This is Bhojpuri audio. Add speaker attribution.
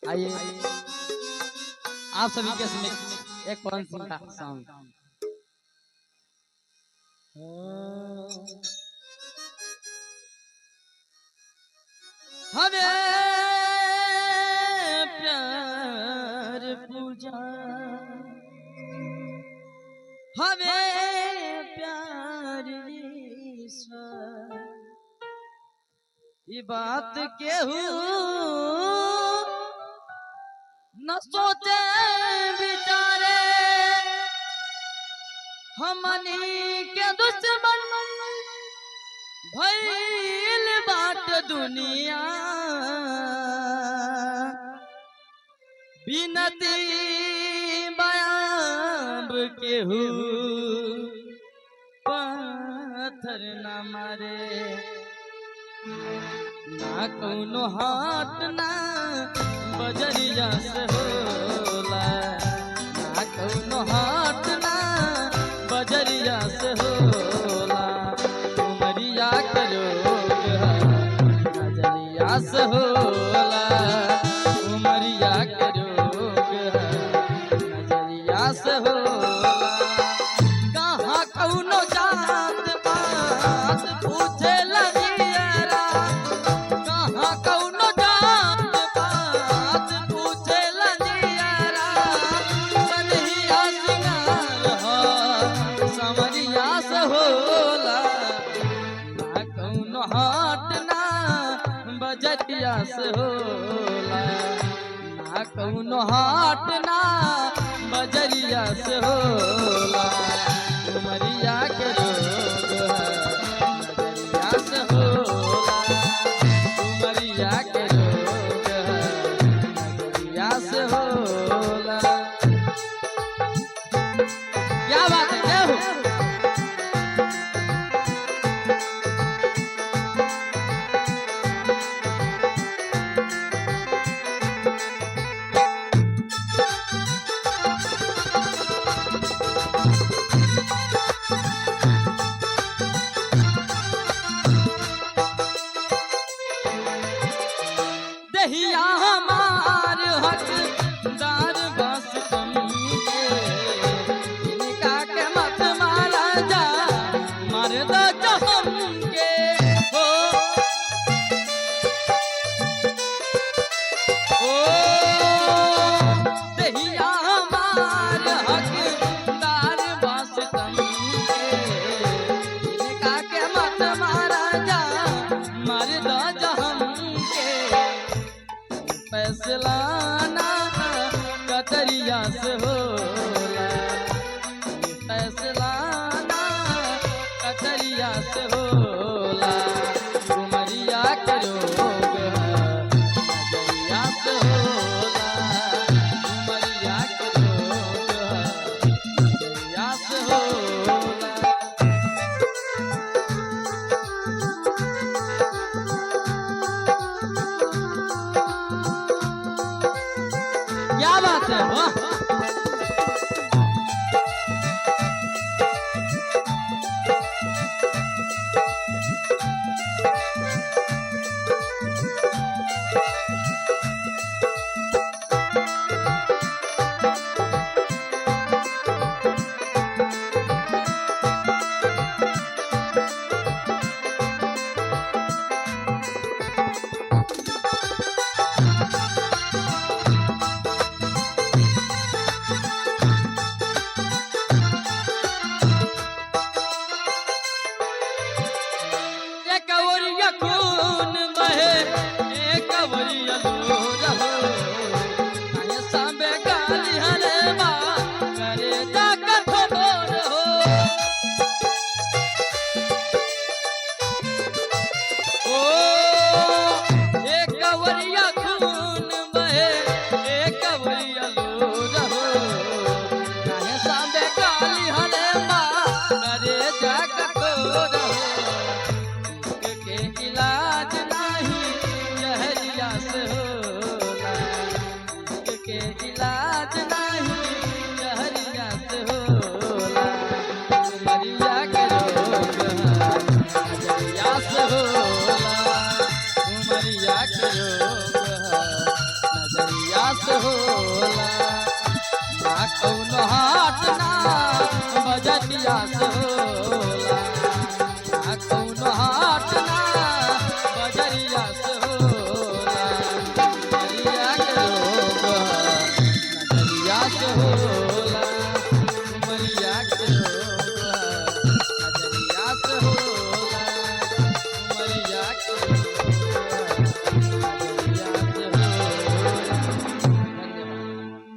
Speaker 1: आइए आप सभी के समक्ष एक पवन सिंह का सॉन्ग। हमें प्यार पूजा, हमें प्यार ईश्वर, ये बात केहू न सोचे बिचारे, हमनी के दुश्मन भइल बाट दुनिया। बिनती बयाब केहू पत्थर न मारे, ना कौनो हाथ ना बजरिया से होला, ना कौनो हाथ ना बजरिया से होला। उमरिया करो नजरिया से होला, उमरिया करो नजरिया से होला। कहाँ कौनो जात पात पूछे लगियारा, कहाँ कौनो जात पात पूछे लगियारा। सनहिया सिंगार हो समरिया से होला, ना कौनो हाट ना बजरिया से होला, ना कौनो हाट ना बजरिया से होला। उमरिया के रोग नजरिया से होला, उमरिया के रोग नजरिया से होला। क्या बात है, क्या हो? दहिया हमार हकदार बस तुम के, इनका के मत मारा जा, मार दो जहम के हो। ओ दहिया हमार हकदार बस तुम के, इनका के मत मारा जा, मार दो जहम के। फैसलाना कतरिया से होला, फैसलाना कतरिया से होला। उमरिया के रोग नजरिया से होला, उमरिया के रोग नजरिया से होला। क्या बात है, वाह। सोहा